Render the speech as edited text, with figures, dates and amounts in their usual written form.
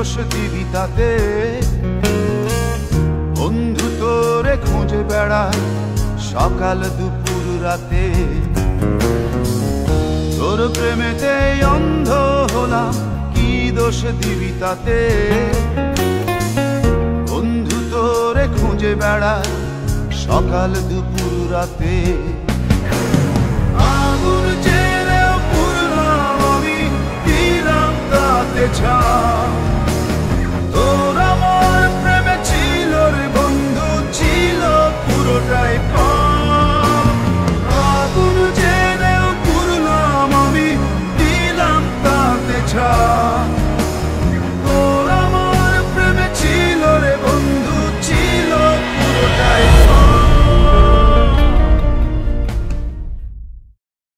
দোষ দিবি তাতে? বন্ধু তোরে খুঁজে বেড়ায় সকাল দুপুর রাতে। তোর প্রেমেতে অন্ধ হলাম, কি দোষ দিবি তাতে? বন্ধু তোরে খুঁজে বেড়ায় সকাল দুপুর রাতে।